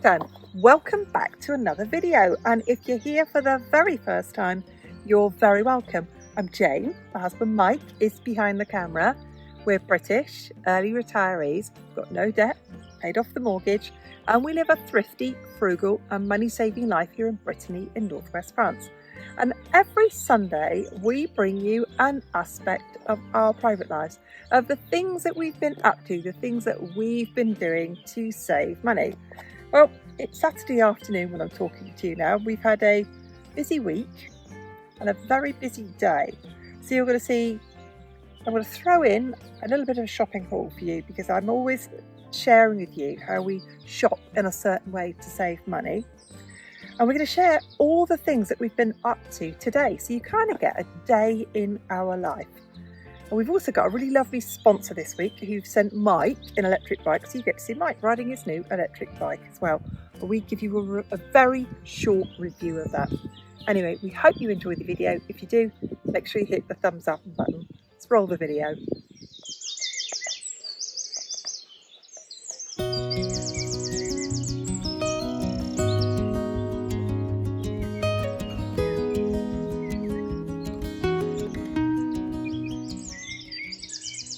done. Welcome back to another video, and if you're here for the very first time, you're very welcome. I'm Jane. My husband Mike is behind the camera. We're British, early retirees, got no debt, paid off the mortgage, and we live a thrifty, frugal and money-saving life here in Brittany in northwest France. And every Sunday we bring you an aspect of our private lives, of the things that we've been up to, the things that we've been doing to save money. Well, it's Saturday afternoon when I'm talking to you now. We've had a busy week and a very busy day. So you're going to see, I'm going to throw in a little bit of a shopping haul for you, because I'm always sharing with you how we shop in a certain way to save money. And we're going to share all the things that we've been up to today, so you kind of get a day in our life. And we've also got a really lovely sponsor this week who've sent Mike an electric bike, so you get to see Mike riding his new electric bike as well. And we give you a very short review of that. Anyway, we hope you enjoy the video. If you do, make sure you hit the thumbs up button. Let's roll the video.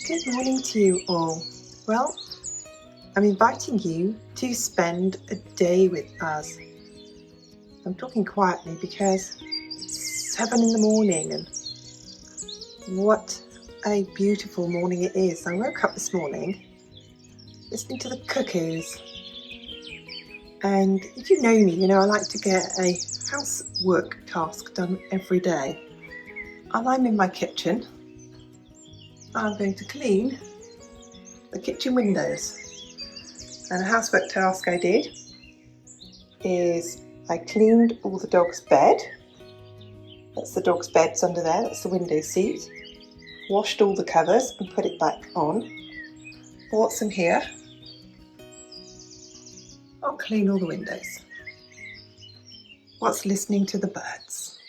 Good morning to you all. Well, I'm inviting you to spend a day with us. I'm talking quietly because it's 7 in the morning, and what a beautiful morning it is. I woke up this morning listening to the cuckoos, and if you know me, you know I like to get a housework task done every day. And I'm in my kitchen. I'm going to clean the kitchen windows, and a housework task I did is I cleaned all the dog's bed. That's the dog's beds under there, that's the window seat. Washed all the covers and put it back on. Bought some here. I'll clean all the windows whilst listening to the birds.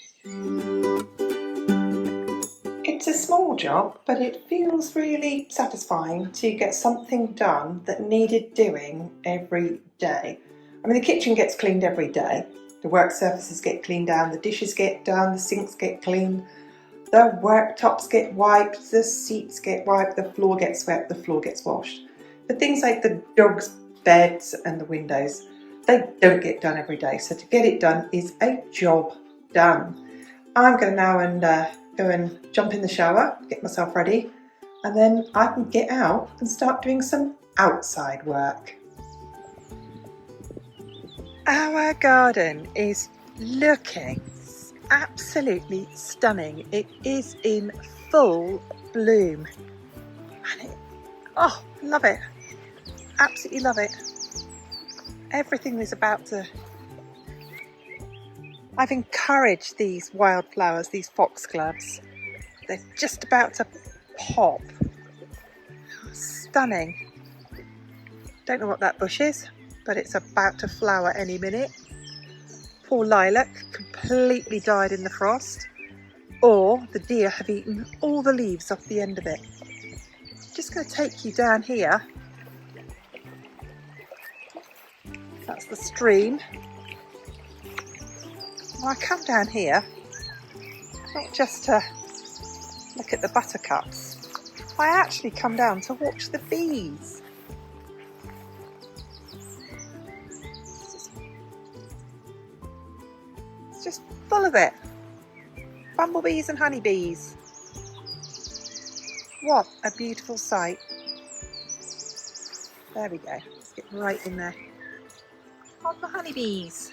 It's a small job, but it feels really satisfying to get something done that needed doing every day. I mean, the kitchen gets cleaned every day. The work surfaces get cleaned down, the dishes get done, the sinks get cleaned, the worktops get wiped, the seats get wiped, the floor gets swept, the floor gets washed. But things like the dog's beds and the windows, they don't get done every day. So to get it done is a job done. I'm going to now go and jump in the shower, get myself ready, and then I can get out and start doing some outside work. Our garden is looking absolutely stunning. It is in full bloom. And oh, love it. Absolutely love it. Everything is about to... I've encouraged these wildflowers, these foxgloves. They're just about to pop. Stunning. Don't know what that bush is, but it's about to flower any minute. Poor lilac, completely died in the frost. Or the deer have eaten all the leaves off the end of it. Just going to take you down here. That's the stream. Well, I come down here, not just to look at the buttercups, I actually come down to watch the bees. It's just full of it. Bumblebees and honeybees. What a beautiful sight. There we go, let's get right in there. On the honeybees.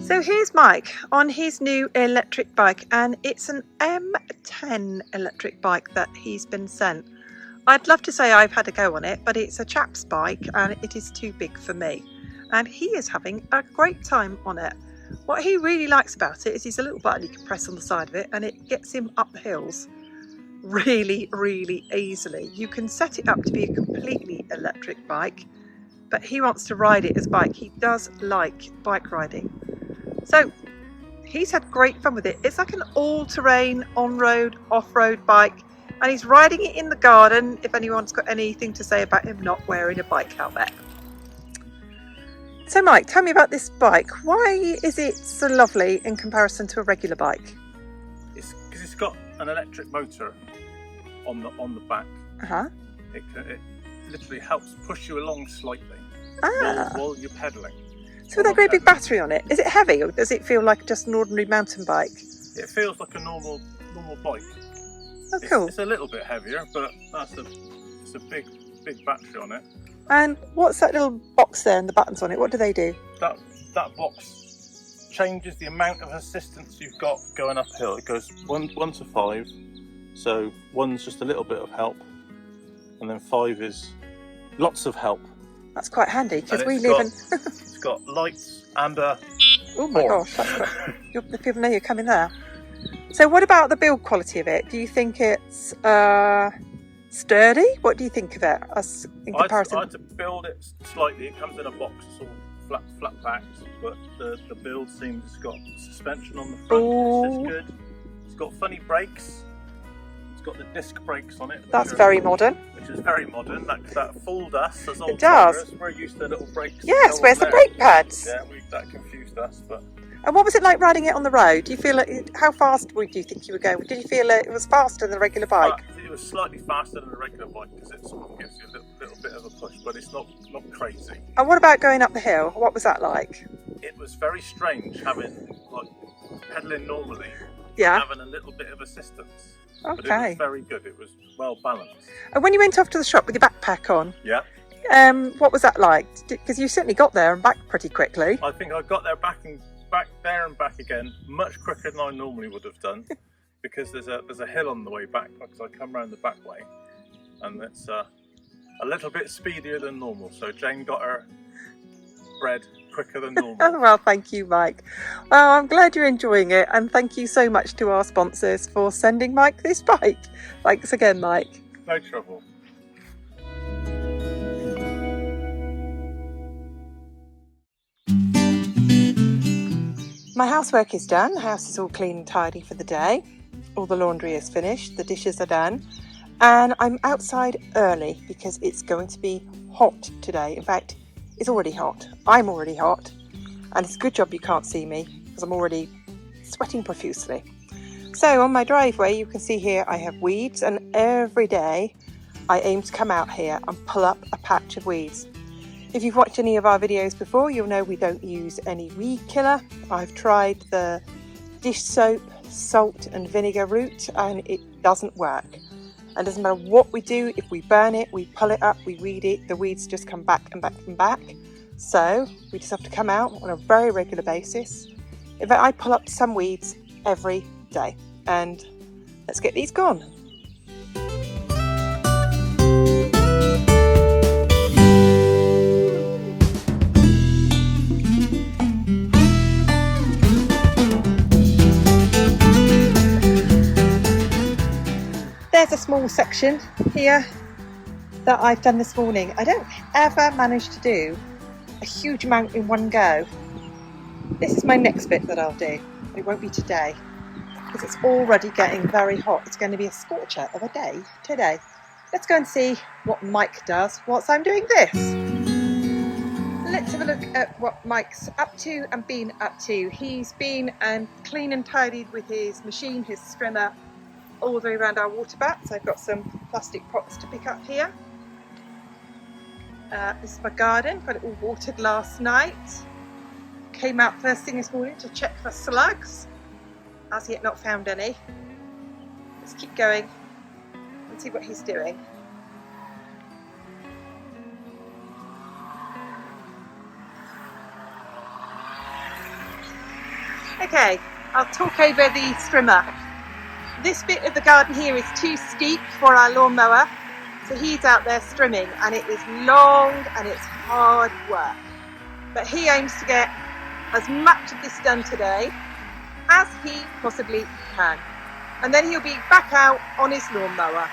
So here's Mike on his new electric bike, and it's an M10 electric bike that he's been sent. I'd love to say I've had a go on it, but it's a chap's bike and it is too big for me. And he is having a great time on it. What he really likes about it is there's a little button you can press on the side of it, and it gets him up the hills really, really easily. You can set it up to be a completely electric bike, but he wants to ride it as a bike. He does like bike riding. So he's had great fun with it. It's like an all-terrain, on-road, off-road bike, and he's riding it in the garden, if anyone's got anything to say about him not wearing a bike helmet. So Mike, tell me about this bike. Why is it so lovely in comparison to a regular bike? It's because it's got an electric motor on the back. It literally helps push you along slightly while you're pedalling. So with that great big battery on it, is it heavy or does it feel like just an ordinary mountain bike? It feels like a normal bike. Oh, cool. It's a little bit heavier, but it's a big battery on it. And what's that little box there and the buttons on it? What do they do? That box changes the amount of assistance you've got going uphill. It goes 1 to 5. So 1's just a little bit of help, and then 5 is lots of help. That's quite handy because we live in. It's got lights and a. Oh my gosh! The people know you're coming there. So, what about the build quality of it? Do you think it's sturdy? What do you think of it as in comparison? I had to build it slightly. It comes in a box, sort of flat packed, but the build seems it's got suspension on the front. It's just good. It's got funny brakes. It's got the disc brakes on it. That's very modern. Which is very modern. That fooled us as old drivers. We're used to little brakes. Yes, where's the brake pads? Yeah, that confused us. But. And what was it like riding it on the road? Do you feel how fast do you think you were going? Did you feel it was faster than a regular bike? It was slightly faster than a regular bike because it sort of gives you a little bit of a push, but it's not crazy. And what about going up the hill? What was that like? It was very strange having pedaling normally, having a little bit of assistance. Okay. But it was very good. It was well balanced. And when you went off to the shop with your backpack on, what was that like? Because you certainly got there and back pretty quickly. I think I got there back there and back again much quicker than I normally would have done, because there's a hill on the way back because I come round the back way, and it's a little bit speedier than normal. So Jane got her bread quicker than normal. Oh, well, thank you, Mike. Well, I'm glad you're enjoying it, and thank you so much to our sponsors for sending Mike this bike. Thanks again, Mike. No trouble. My housework is done. The house is all clean and tidy for the day. All the laundry is finished. The dishes are done. And I'm outside early because it's going to be hot today. In fact, it's already hot. I'm already hot. And it's a good job you can't see me because I'm already sweating profusely. So on my driveway, you can see here I have weeds, and every day I aim to come out here and pull up a patch of weeds. If you've watched any of our videos before, you'll know we don't use any weed killer. I've tried the dish soap, salt and vinegar route, and it doesn't work. And doesn't matter what we do, if we burn it, we pull it up, we weed it, the weeds just come back and back and back. So we just have to come out on a very regular basis. In fact, I pull up some weeds every day. And let's get these gone. There's a small section here that I've done this morning. I don't ever manage to do a huge amount in one go. This is my next bit that I'll do. It won't be today because it's already getting very hot. It's going to be a scorcher of a day today. Let's go and see what Mike does whilst I'm doing this. Let's have a look at what Mike's up to and been up to. He's been clean and tidied with his machine, his strimmer, all the way around our water bats. I've got some plastic pots to pick up here. This is my garden, got it all watered last night. Came out first thing this morning to check for slugs. As yet not found any. Let's keep going and see what he's doing. Okay, I'll talk over the strimmer. This bit of the garden here is too steep for our lawnmower, so he's out there strimming, and it is long and it's hard work. But he aims to get as much of this done today as he possibly can. And then he'll be back out on his lawnmower.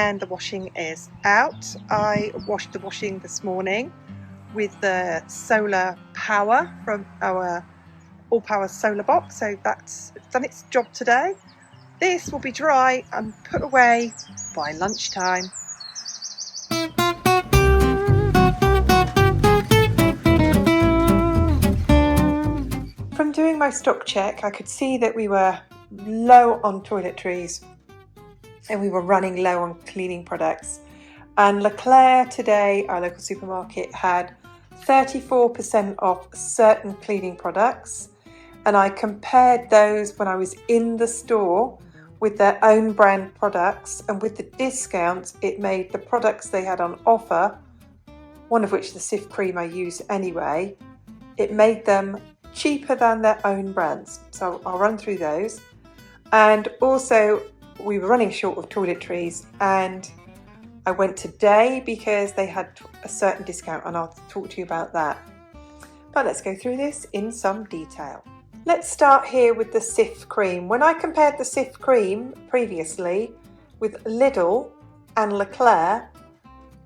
and the washing is out. I washed the washing this morning with the solar power from our all power solar box, so that's done its job today. This will be dry and put away by lunchtime. From doing my stock check, I could see that we were low on toiletries and we were running low on cleaning products. And Leclerc today, our local supermarket, had 34% off certain cleaning products. And I compared those when I was in the store with their own brand products, and with the discounts, it made the products they had on offer, one of which the Cif cream I use anyway, it made them cheaper than their own brands. So I'll run through those. And also we were running short of toiletries, and I went today because they had a certain discount, and I'll talk to you about that. But let's go through this in some detail. Let's start here with the Cif cream. When I compared the Cif cream previously with Lidl and Leclerc,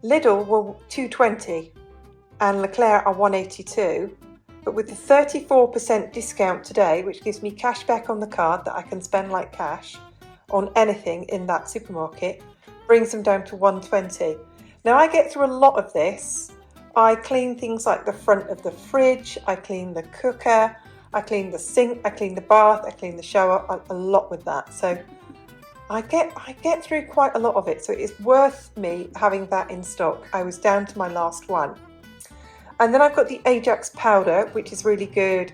Lidl were $2.20 and Leclerc are $1.82. But with the 34% discount today, which gives me cash back on the card that I can spend like cash on anything in that supermarket, brings them down to $1.20. Now I get through a lot of this. I clean things like the front of the fridge, I clean the cooker, I clean the sink, I clean the bath, I clean the shower, a lot with that. So I get through quite a lot of it. So it is worth me having that in stock. I was down to my last one. And then I've got the Ajax powder, which is really good,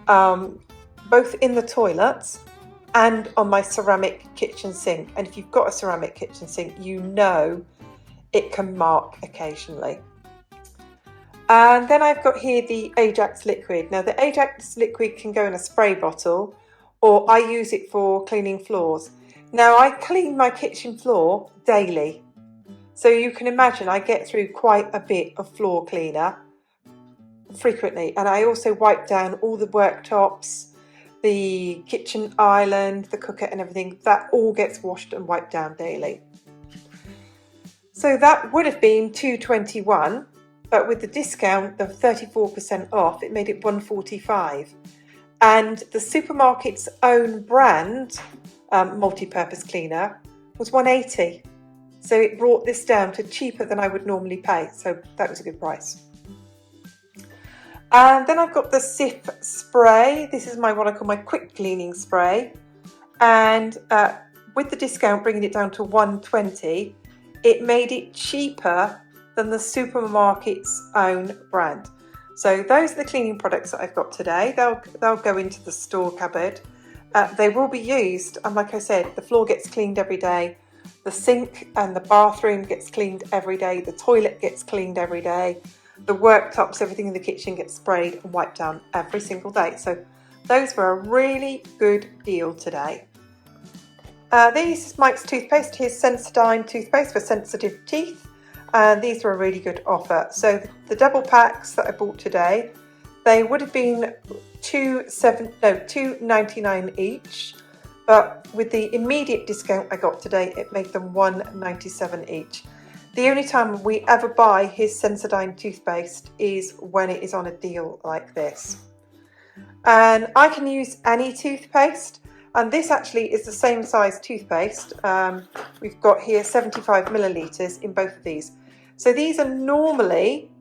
both in the toilets and on my ceramic kitchen sink. And if you've got a ceramic kitchen sink, you know it can mark occasionally. And then I've got here the Ajax liquid. Now the Ajax liquid can go in a spray bottle, or I use it for cleaning floors. Now I clean my kitchen floor daily. So you can imagine I get through quite a bit of floor cleaner frequently. And I also wipe down all the worktops, the kitchen island, the cooker and everything. That all gets washed and wiped down daily. So that would have been $2.21. But with the discount of 34% off, it made it $1.45. And the supermarket's own brand multi-purpose cleaner was $1.80. So it brought this down to cheaper than I would normally pay. So that was a good price. And then I've got the Cif spray. This is what I call my quick cleaning spray. And with the discount, bringing it down to $1.20, it made it cheaper than the supermarket's own brand. So those are the cleaning products that I've got today. They'll go into the store cupboard. They will be used, and like I said, the floor gets cleaned every day. The sink and the bathroom gets cleaned every day. The toilet gets cleaned every day. The worktops, everything in the kitchen gets sprayed and wiped down every single day. So those were a really good deal today. These is Mike's toothpaste. Here's Sensodyne toothpaste for sensitive teeth. And these were a really good offer. So the double packs that I bought today, they would have been $2.99 each. But with the immediate discount I got today, it made them $1.97 each. The only time we ever buy his Sensodyne toothpaste is when it is on a deal like this. And I can use any toothpaste. And this actually is the same size toothpaste. We've got here 75 millilitres in both of these. So these are normally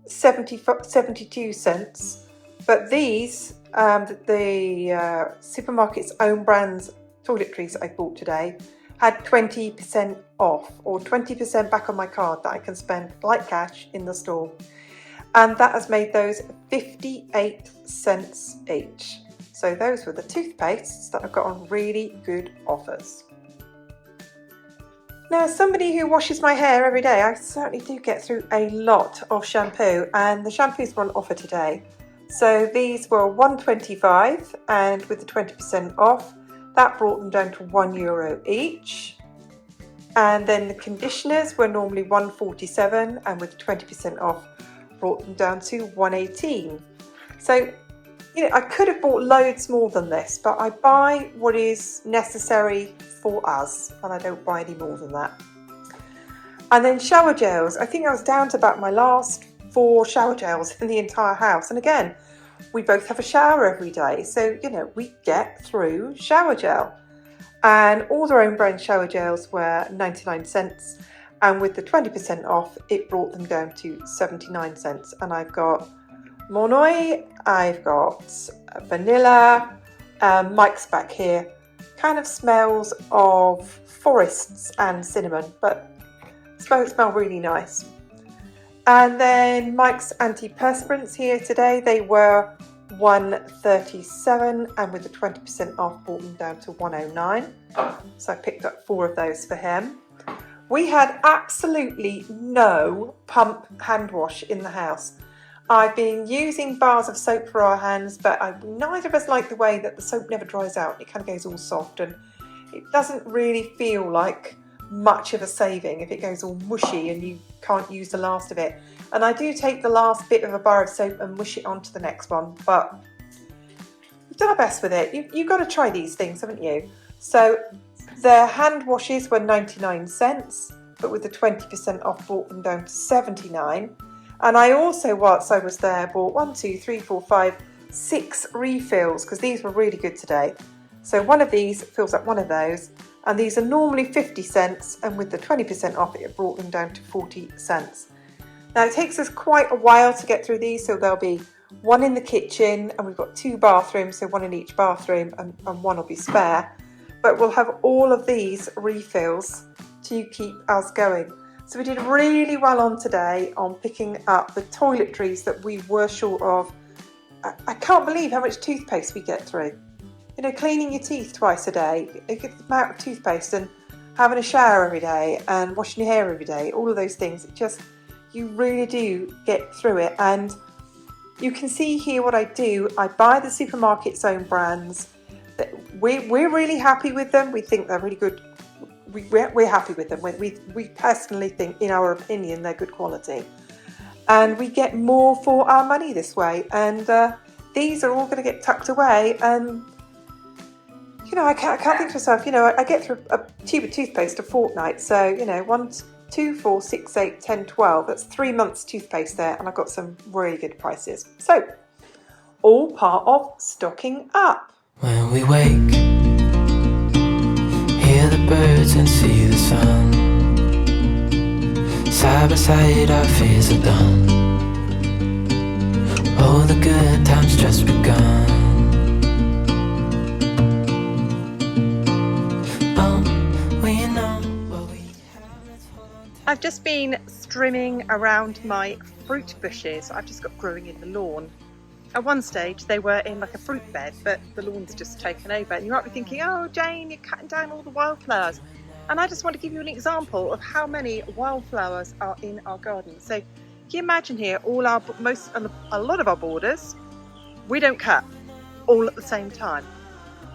72 cents, but these, the supermarket's own brands toiletries that I bought today had 20% off, or 20% back on my card that I can spend like cash in the store. And that has made those 58 cents each. So those were the toothpastes that I've got on really good offers. Now, as somebody who washes my hair every day, I certainly do get through a lot of shampoo, and the shampoos were on offer today. So these were $1.25, and with the 20% off, that brought them down to €1 each. And then the conditioners were normally $1.47, and with 20% off, brought them down to $1.18. So, you know, I could have bought loads more than this, but I buy what is necessary for us, and I don't buy any more than that. And then shower gels. I think I was down to about my last 4 shower gels in the entire house. And again, we both have a shower every day, so you know, we get through shower gel. And all their own brand shower gels were 99 cents, and with the 20% off it brought them down to 79 cents. And I've got Monoi, I've got vanilla, Mike's back here kind of smells of forests and cinnamon, but smell really nice. And then Mike's antiperspirants here today, they were $1.37, and with the 20% off brought them down to $1.09. So I picked up 4 of those for him. We had absolutely no pump hand wash in the house. I've been using bars of soap for our hands, but neither of us like the way that the soap never dries out. It kind of goes all soft, and it doesn't really feel like much of a saving if it goes all mushy and you can't use the last of it. And I do take the last bit of a bar of soap and mush it onto the next one, but we've done our best with it. You've got to try these things, haven't you? So their hand washes were 99 cents, but with the 20% off brought them down to 79. And I also, whilst I was there, bought 6 refills, because these were really good today. So one of these fills up one of those, and these are normally 50 cents, and with the 20% off it brought them down to 40 cents. Now it takes us quite a while to get through these, so there'll be one in the kitchen, and we've got 2 bathrooms, so one in each bathroom, and one will be spare. But we'll have all of these refills to keep us going. So we did really well on today on picking up the toiletries that we were short of. I can't believe how much toothpaste we get through. You know, cleaning your teeth twice a day, a good amount of toothpaste, and having a shower every day, and washing your hair every day, all of those things, you really do get through it. And you can see here what I do. I buy the supermarket's own brands. We're really happy with them. We think they're really good. We're happy with them. We personally think, in our opinion, they're good quality, and we get more for our money this way. And these are all going to get tucked away. And you know, I can't think to myself, you know, I get through a tube of toothpaste a fortnight. So you know, 1, 2, 4, 6, 8, 10, 12. That's 3 months toothpaste there, and I've got some really good prices. So all part of stocking up. When we wake, hear the birds and see the sun. Side by side our fears are done. Oh, the good times just begun. Oh, we know what we have. I've just been trimming around my fruit bushes I've just got growing in the lawn. At one stage they were in like a fruit bed, but the lawn's just taken over, and you might be thinking, oh Jane, you're cutting down all the wildflowers. And I just want to give you an example of how many wildflowers are in our garden. So can you imagine here, a lot of our borders we don't cut all at the same time.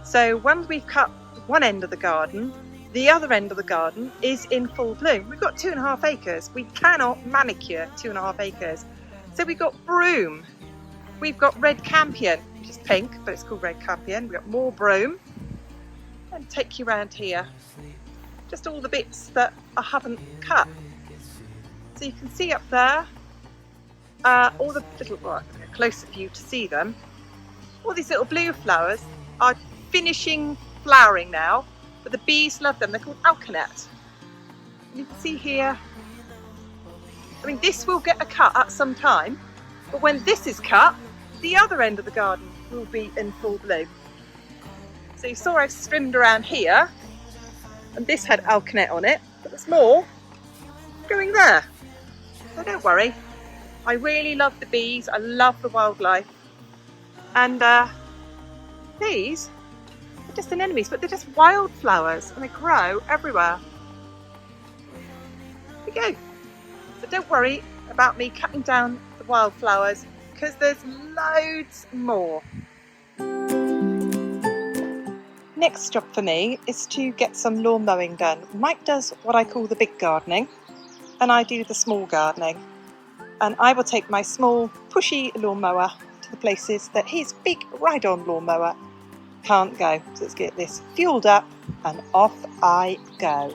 So once we've cut one end of the garden, the other end of the garden is in full bloom. We've got 2.5 acres. We cannot manicure 2.5 acres. So we've got broom. We've got red campion, which is pink, but it's called red campion. We've got more broom. And take you around here. Just all the bits that I haven't cut. So you can see up there, all the little, well, I'll get a closer view to see them. All these little blue flowers are finishing flowering now, but the bees love them. They're called alkanet. And you can see here, I mean, this will get a cut at some time, but when this is cut, the other end of the garden will be in full bloom. So you saw I've trimmed around here, and this had alkanet on it, but there's more going there. So don't worry. I really love the bees. I love the wildlife. And these are just anemones, but they're just wildflowers, and they grow everywhere. There we go. So don't worry about me cutting down the wildflowers, because there's loads more. Next job for me is to get some lawn mowing done. Mike does what I call the big gardening, and I do the small gardening. And I will take my small pushy lawnmower to the places that his big ride-on lawnmower can't go. So let's get this fueled up and off I go.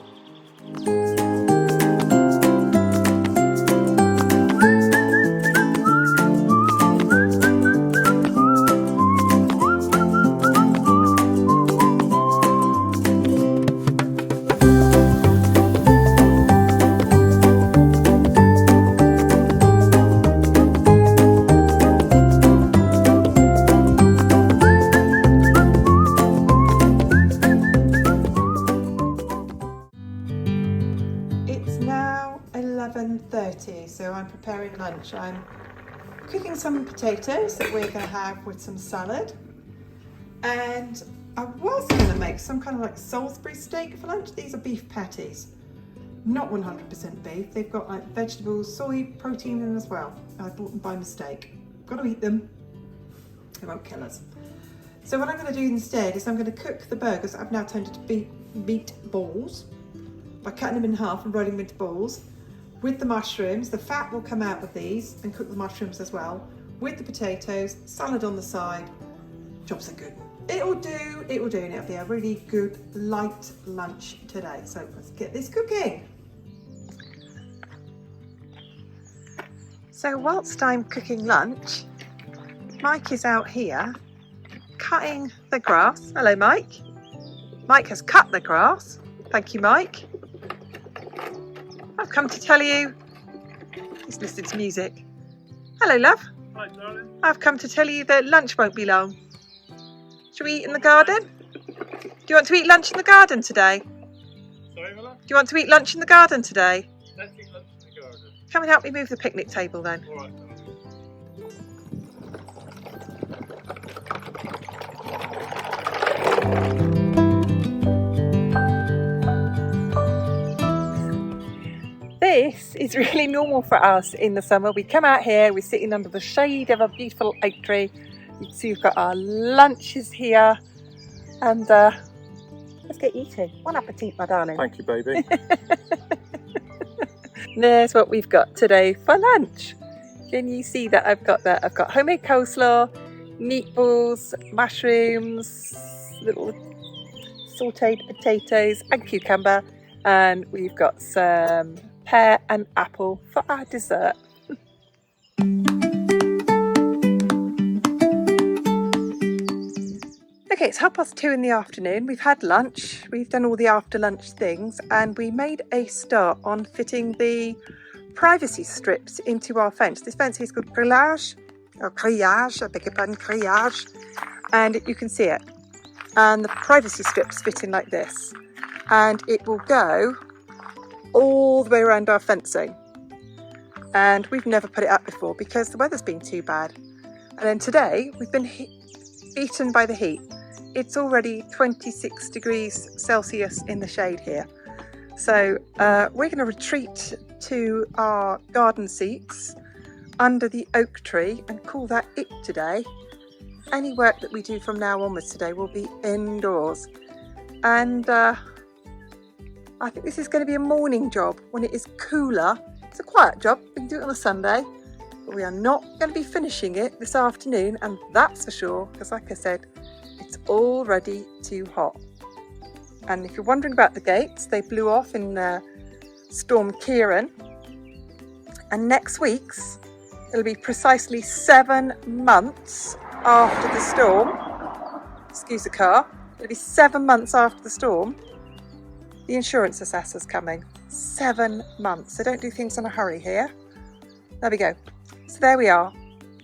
lunch. I'm cooking some potatoes that we're going to have with some salad, and I was going to make some kind of like Salisbury steak for lunch. These are beef patties, not 100% beef. They've got like vegetables, soy protein in as well. I bought them by mistake. Got to eat them. They won't kill us. So what I'm going to do instead is I'm going to cook the burgers that I've now turned into meat balls by cutting them in half and rolling them into balls with the mushrooms. The fat will come out of these, and cook the mushrooms as well with the potatoes, salad on the side. Jobs are good. It'll do, and it'll be a really good light lunch today. So let's get this cooking. So whilst I'm cooking lunch, Mike is out here cutting the grass. Hello, Mike. Mike has cut the grass. Thank you, Mike. I've come to tell you, he's listening to music. Hello, love. Hi, darling. I've come to tell you that lunch won't be long. Shall we eat in the garden? Do you want to eat lunch in the garden today? Sorry, my love? Do you want to eat lunch in the garden today? Let's eat lunch in the garden. Come and help me move the picnic table then. All right, darling. This is really normal for us in the summer. We come out here, we're sitting under the shade of a beautiful oak tree. You can see we've got our lunches here, and let's get eating. Bon appetit, my darling. Thank you, baby. There's what we've got today for lunch. Can you see that I've got that? I've got homemade coleslaw, meatballs, mushrooms, little sauteed potatoes and cucumber, and we've got some pear and apple for our dessert. Okay, it's 2:30 in the afternoon. We've had lunch, we've done all the after lunch things, and we made a start on fitting the privacy strips into our fence. This fence is called grillage, or grillage, I beg your pardon, grillage, and you can see it. And the privacy strips fit in like this, and it will go all the way around our fencing. And we've never put it up before because the weather's been too bad. And then today we've been beaten by the heat. It's already 26 degrees Celsius in the shade here. So we're going to retreat to our garden seats under the oak tree and call that it today. Any work that we do from now onwards today will be indoors. And I think this is going to be a morning job when it is cooler. It's a quiet job, we can do it on a Sunday, but we are not going to be finishing it this afternoon, and that's for sure, because like I said, it's already too hot. And if you're wondering about the gates, they blew off in Storm Kieran, and next week's it'll be precisely 7 months after the storm. Excuse the car. It'll be 7 months after the storm. The insurance assessor's coming. 7 months. So don't do things in a hurry here. There we go. So there we are.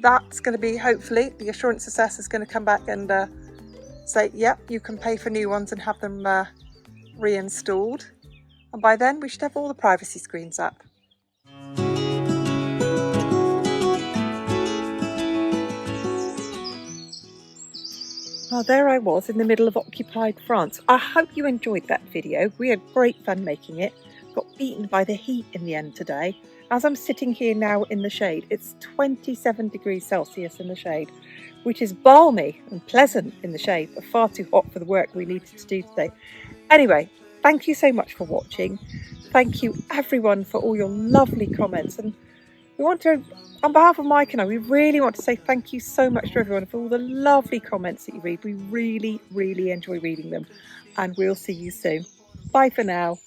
That's going to be, hopefully, the insurance assessor's going to come back and say, yep, you can pay for new ones and have them reinstalled. And by then, we should have all the privacy screens up. Well, there I was in the middle of occupied France. I hope you enjoyed that video. We had great fun making it. Got beaten by the heat in the end today. As I'm sitting here now in the shade, it's 27 degrees Celsius in the shade, which is balmy and pleasant in the shade, but far too hot for the work we needed to do today. Anyway, thank you so much for watching. Thank you everyone for all your lovely comments. And we want to, on behalf of Mike and I, we really want to say thank you so much to everyone for all the lovely comments that you read. We really, really enjoy reading them. And we'll see you soon. Bye for now.